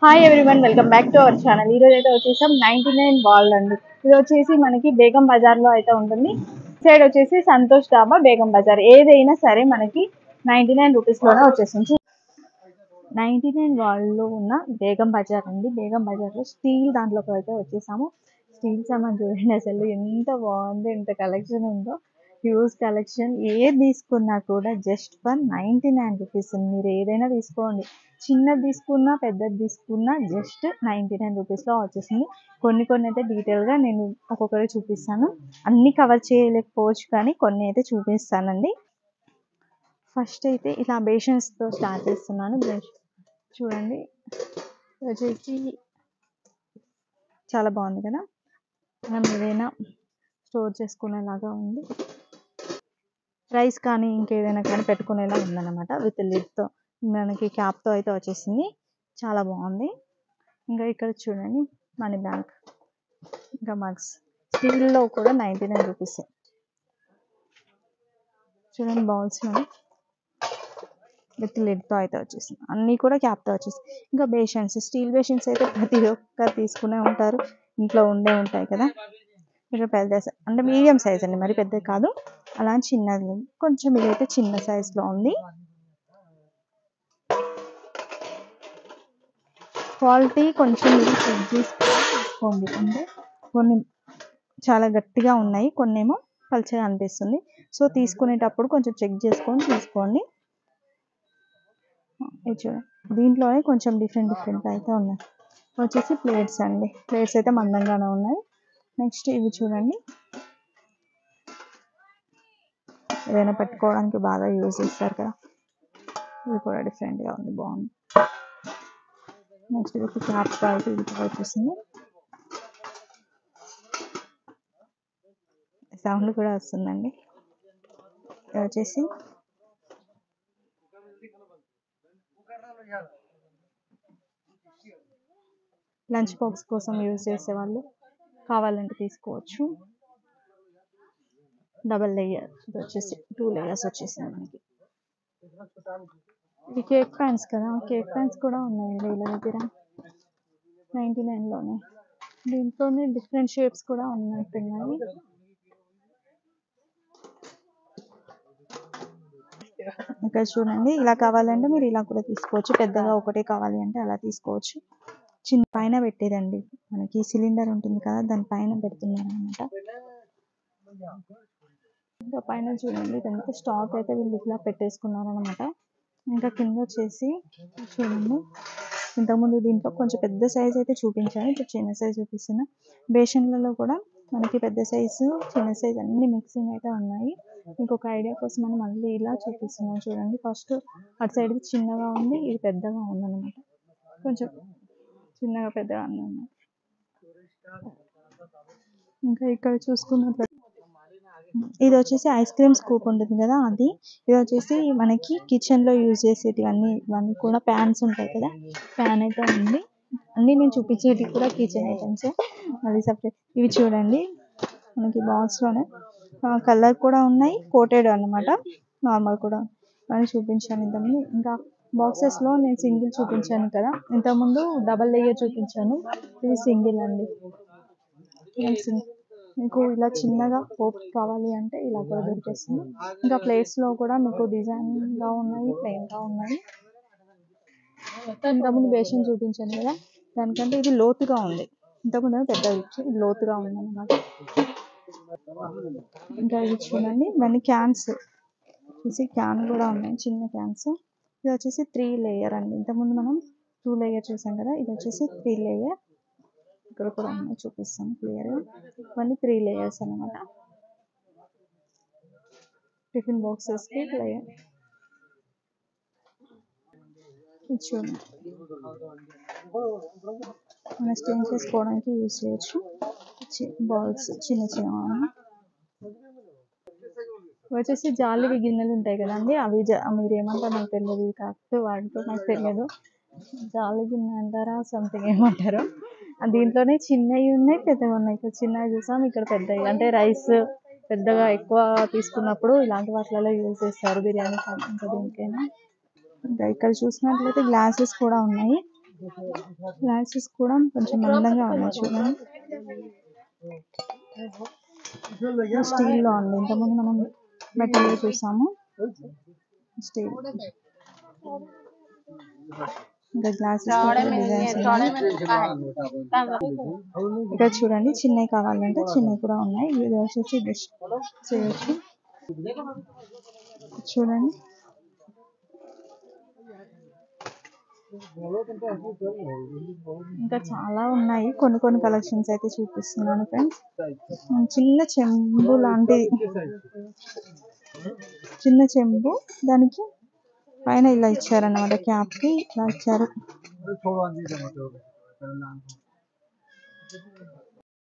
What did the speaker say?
Hi everyone, welcome back to our channel. ఈరోజు అయితే వచ్చేసాం 99 వాల్ అండి. ఇది వచ్చేసి మనకి బేగం బజార్లో అయితే ఉంటుంది. సైడ్ వచ్చేసి సంతోష్ డాబా బేగం బజార్. ఏదైనా సరే మనకి 99 రూపీస్లోనే వచ్చేసింది. 99 వాల్లో ఉన్న బేగం బజార్ అండి. బేగం బజార్లో స్టీల్ దాంట్లోకి అయితే వచ్చేసాము. స్టీల్ సామాన్ చూడండి, అసలు ఎంత బాగుంది, ఎంత కలెక్షన్ ఉందో. Huge collection. ఏది తీసుకున్నా కూడా జస్ట్ ఫర్ 99 రూపీస్. మీరు ఏదైనా తీసుకోండి, చిన్నది తీసుకున్నా పెద్దది తీసుకున్నా జస్ట్ 99 రూపీస్లో వచ్చేసింది. కొన్ని అయితే డీటెయిల్గా నేను ఒక్కొక్కటి చూపిస్తాను. అన్నీ కవర్ చేయలేకపోవచ్చు, కానీ కొన్ని అయితే చూపిస్తానండి. ఫస్ట్ అయితే ఇలా బేషన్స్తో స్టార్ట్ చేస్తున్నాను. చూడండి, వచ్చేసి చాలా బాగుంది కదా. మనం ఏదైనా స్టోర్ చేసుకునేలాగా ఉంది. రైస్ కానీ ఇంకేదైనా కానీ పెట్టుకునేలా ఉందన్నమాట. విత్ లిడ్తో, మనకి క్యాప్తో అయితే వచ్చేసింది. చాలా బాగుంది. ఇంకా ఇక్కడ చూడండి, మనీ బ్యాంక్, ఇంకా మగ్స్. స్టీల్లో కూడా 99 రూపీస్. చూడండి, బౌల్స్లో విత్ లిడ్తో అయితే వచ్చేసింది. అన్నీ కూడా క్యాప్తో వచ్చేసింది. ఇంకా బేషన్స్, స్టీల్ బేషన్స్ అయితే ప్రతి ఒక్కరు తీసుకునే ఉంటారు, ఇంట్లో ఉండే ఉంటాయి కదా. ఇక్కడ పెద్ద అంటే మీడియం సైజ్ అండి, మరి పెద్దది కాదు, అలా చిన్నది కొంచెం. ఇదైతే చిన్న సైజులో ఉంది. క్వాలిటీ కొంచెం మీరు చెక్ చేసుకోండి. అంటే కొన్ని చాలా గట్టిగా ఉన్నాయి, కొన్ని ఏమో పల్చగా అనిపిస్తుంది. సో తీసుకునేటప్పుడు కొంచెం చెక్ చేసుకొని తీసుకోండి. ఇది చూడండి, దీంట్లోనే కొంచెం డిఫరెంట్ అయితే ఉన్నాయి. వచ్చేసి ప్లేట్స్ అండి. ప్లేట్స్ అయితే మందంగానే ఉన్నాయి. నెక్స్ట్ ఇవి చూడండి, ఏదైనా పెట్టుకోవడానికి బాగా యూజ్ చేస్తారు కదా. ఇది కూడా డిఫరెంట్గా ఉంది, బాగుంది. నెక్స్ట్ ఇది క్యాప్ అయితే ఇది కూడా వచ్చేసింది. సౌండ్ కూడా వస్తుందండి. ఇది వచ్చేసి లంచ్ బాక్స్ కోసం యూజ్ చేసేవాళ్ళు కావాలంటే తీసుకోవచ్చు. డబల్ లేయర్, ఇది వచ్చేసి 2 లేయర్స్ వచ్చేసింది మనకి. ఇది కేక్ ప్యాన్స్ కదా, కేక్ ప్యాన్స్ కూడా ఉన్నాయండి వీళ్ళ దగ్గర 99లోనే. దీంట్లోనే డిఫరెంట్ షేప్స్ కూడా ఉన్నట్టున్నాయి. ఇక్కడ చూడండి, ఇలా కావాలంటే మీరు ఇలా కూడా తీసుకోవచ్చు. పెద్దగా ఒకటే కావాలి అంటే అలా తీసుకోవచ్చు. చిన్న పైన పెట్టేదండి, మనకి సిలిండర్ ఉంటుంది కదా, దాని పైన పెడుతున్నారు అనమాట. ఇంకా పైన చూడండి, ఇదంతా స్టాక్ అయితే వీళ్ళు ఇట్లా పెట్టేసుకున్నారు అనమాట. ఇంకా కింద వచ్చేసి చూడండి, ఇంతకుముందు దీంట్లో కొంచెం పెద్ద సైజ్ అయితే చూపించాను, ఇప్పుడు చిన్న సైజ్ చూపిస్తున్నా. బేషన్లలో కూడా మనకి పెద్ద సైజు చిన్న సైజు అన్ని మిక్సింగ్ అయితే ఉన్నాయి. ఇంకొక ఐడియా కోసం మనం మళ్ళీ ఇలా చూపిస్తున్నాం. చూడండి, ఫస్ట్ అటు సైడ్ చిన్నగా ఉంది, ఇది పెద్దగా ఉందన్నమాట. కొంచెం చిన్నగా పెద్దగా ఉన్నాయి. ఇంకా ఇక్కడ చూసుకున్నట్లయితే ఇది వచ్చేసి ఐస్ క్రీమ్ స్కూప్ ఉంటుంది కదా, అది. ఇది వచ్చేసి మనకి కిచెన్లో యూజ్ చేసేటివన్నీ, ఇవన్నీ కూడా ప్యాన్స్ ఉంటాయి కదా, ప్యాన్ అయితే ఉంది. అన్నీ నేను చూపించేటివి కూడా కిచెన్ ఐటమ్స్, అది సపరేట్. ఇవి చూడండి, మనకి బాక్స్లోనే కలర్ కూడా ఉన్నాయి, కోటెడ్ అన్నమాట, నార్మల్ కూడా అని చూపించాను ఇంతకుముందు. ఇంకా బాక్సెస్లో నేను సింగిల్ చూపించాను కదా, ఇంతకుముందు డబల్ లేయర్ చూపించాను, ఇది సింగిల్ అండి. మీకు ఇలా చిన్నగా పోప్ కావాలి అంటే ఇలా కూడా దొరికేస్తుంది. ఇంకా ప్లేట్స్లో కూడా మీకు డిజైన్గా ఉన్నాయి, ప్లెయిన్గా ఉన్నాయి. ఇంతకుముందు బేషన్ చూపించాను కదా, దానికంటే ఇది లోతుగా ఉంది. ఇంతకుముందు పెద్దది ఇచ్చి ఇది లోతుగా ఉంది అన్నమాట. ఇంకా ఇది చూడండి, ఇవన్నీ క్యాన్స్ చూసి, క్యాన్ కూడా ఉన్నాయి, చిన్న క్యాన్స్. ఇది వచ్చేసి 3 లేయర్ అండి. ఇంతకుముందు మనం 2 లేయర్ చూసాం కదా, ఇది వచ్చేసి 3 లేయర్. ఇక్కడ కూడా ఉన్నాయి, చూపిస్తాను క్లియర్గా. ఇవన్నీ 3 లేయర్స్ అన్నమాట. టిఫిన్ బాక్సెస్కి లేయర్ చూడండి, మనం స్టీమ్ చేసుకోవడానికి యూజ్ చేయొచ్చు. బౌల్స్ చిన్న వచ్చేసి జాలివి గిన్నెలు ఉంటాయి కదండి, అవి మీరు ఏమంటారు నాకు తెలియదు, కరెక్ట్ వాటితో నాకు తెలియదు. జాలి గిన్నె అంటారా, సంథింగ్ ఏమంటారు. దీంట్లోనే చిన్నవి ఉన్నాయి, పెద్దగా ఉన్నాయి. ఇక్కడ చిన్నవి చూసాం, ఇక్కడ పెద్దవి. అంటే రైస్ పెద్దగా ఎక్కువ తీసుకున్నప్పుడు ఇలాంటి వాటిలలో యూజ్ చేస్తారు, బిర్యానీ ఇంకా దేనికైనా. ఇంకా ఇక్కడ చూసినట్లయితే గ్లాసెస్ కూడా ఉన్నాయి. గ్లాసెస్ కూడా కొంచెం అందంగా ఉన్నాయి చూడండి. స్టీల్ లో ఉంది, ఇంతకుముందు మనం మెటీరియల్ చూసాము స్టీల్. ఇంకా గ్లాసెస్ డిజైన్స్ ఉన్నాయి. ఇక్కడ చూడండి చిన్నవి కావాలంటే చిన్నవి కూడా ఉన్నాయి. ఇది వచ్చేసి డిష్ చేయొచ్చు చూడండి. ఇంకా చాలా ఉన్నాయి, కొన్ని కలెక్షన్స్ అయితే చూపిస్తున్నాను ఫ్రెండ్స్. చిన్న చెంబు లాంటిది, చిన్న చెంబు, దానికి పైన ఇలా ఇచ్చారన్నమాట, క్యాప్ కి ఇలా ఇచ్చారు.